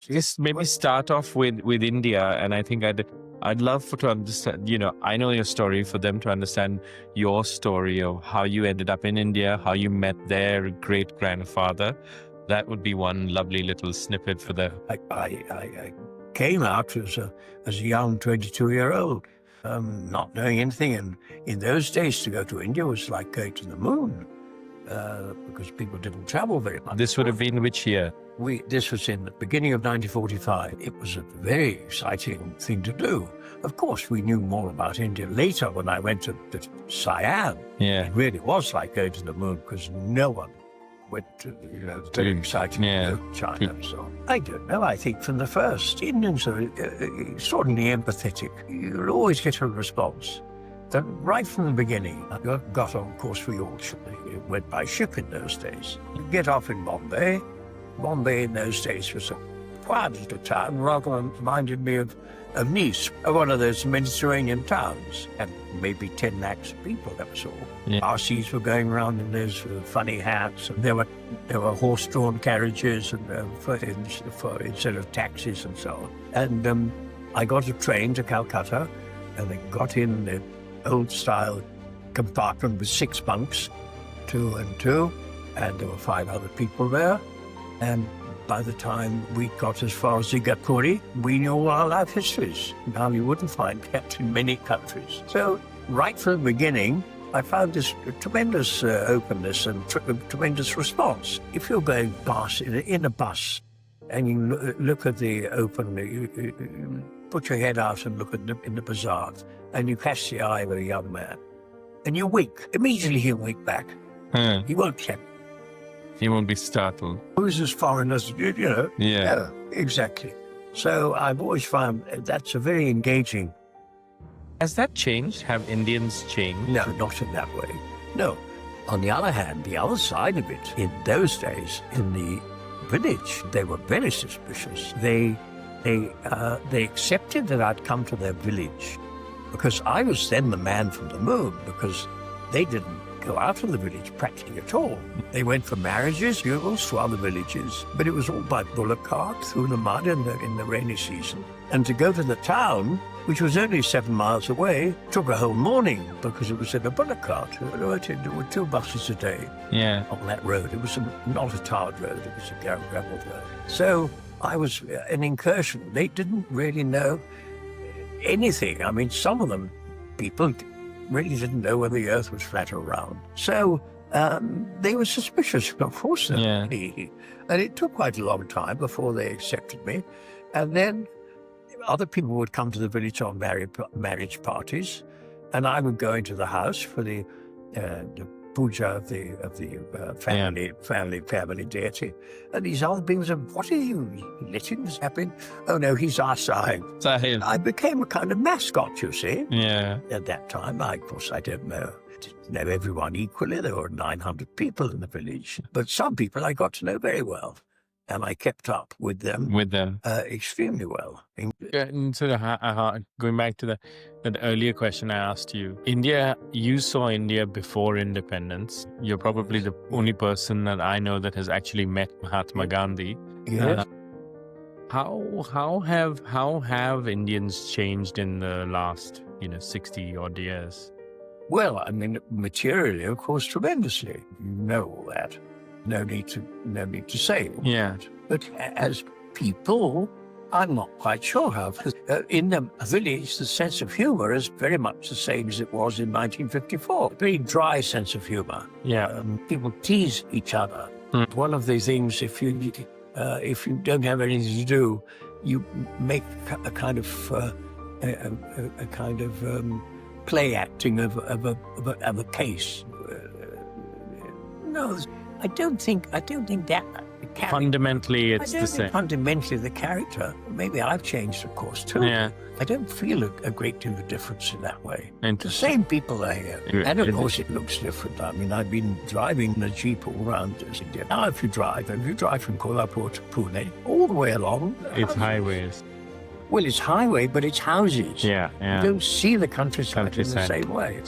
Just maybe start off with India, and I think I'd love to understand. I know your story, for them to understand your story of how you ended up in India, how you met their great grandfather. That would be one lovely little snippet for them. I came out as a young 22-year-old, not knowing anything. And in those days, to go to India was like going to the moon, because people didn't travel very much. This would have been which year? This was in the beginning of 1945. It was a very exciting thing to do. Of course, we knew more about India later when I went to Siam. Yeah. It really was like going to the moon, because no one went to, it's very exciting to go to China. So I don't know. I think from the first, Indians are extraordinarily empathetic. You'll always get a response. Right from the beginning, I got on, of course, we all went by ship in those days. You get off in Bombay. Bombay in those days was a quiet little town, rather reminded me of Nice, one of those Mediterranean towns, and maybe 10 lakhs of people, that was all. Yeah. RCs were going around in those funny hats, and there were horse-drawn carriages and instead of taxis and so on. And I got a train to Calcutta, and I got in the old-style compartment with 6 bunks, 2 and 2, and there were 5 other people there. And by the time we got as far as Igatpuri, we knew all our life histories. Now you wouldn't find that in many countries. So right from the beginning, I found this tremendous openness and tremendous response. If you're going past in a bus and you look at the open, you put your head out and look in the bazaar, and you catch the eye of a young man, and you wink. Immediately he'll wink back. He won't check. He won't be startled. Who's as foreign as, Yeah. Yeah, exactly. So I've always found that's a very engaging. Has that changed? Have Indians changed? No, not in that way. No. On the other hand, the other side of it, in those days, in the village, they were very suspicious. They accepted that I'd come to their village because I was then the man from the moon, because they didn't go out of the village practically at all. They went for marriages, funerals to other villages, but it was all by bullock cart through the mud in the rainy season. And to go to the town, which was only 7 miles away, took a whole morning because it was in a bullock cart. There were 2 buses a day on that road. It was not a tarred road, it was a gravel road. So I was an incursion. They didn't really know anything. I mean, some of them, people really didn't know whether the earth was flat or round. So they were suspicious, of course. Yeah. And it took quite a long time before they accepted me. And then other people would come to the village on marriage parties, and I would go into the house for the puja of the family deity. And these other people said, "What are you letting this happen?" "Oh no, he's our Sahib." I became a kind of mascot, you see. Yeah. At that time, of course, I didn't know everyone equally. There were 900 people in the village, but some people I got to know very well, and I kept up with them extremely well. And sort of going back to that earlier question I asked you, India, you saw India before independence. You're probably the only person that I know that has actually met Mahatma Gandhi. Yes. How have Indians changed in the last 60 odd years? Well, I mean, materially, of course, tremendously. You know all that. No need to say all that. But as people, I'm not quite sure how. In the village, the sense of humour is very much the same as it was in 1954. A very dry sense of humour. Yeah. People tease each other. One of the things, if you don't have anything to do, you make a kind of play acting of a case. No, I don't think that. Fundamentally, it's the same. Fundamentally, the character. Maybe I've changed, of course, too. Yeah. I don't feel a great deal of difference in that way. The Interesting. same people are here. And of course, it looks different. I mean, I've been driving a Jeep all around India. Now, if you drive from Kolhapur to Pune, all the way along. It's highways. Well, it's highway, but it's houses. Yeah. You don't see the countryside in the same way.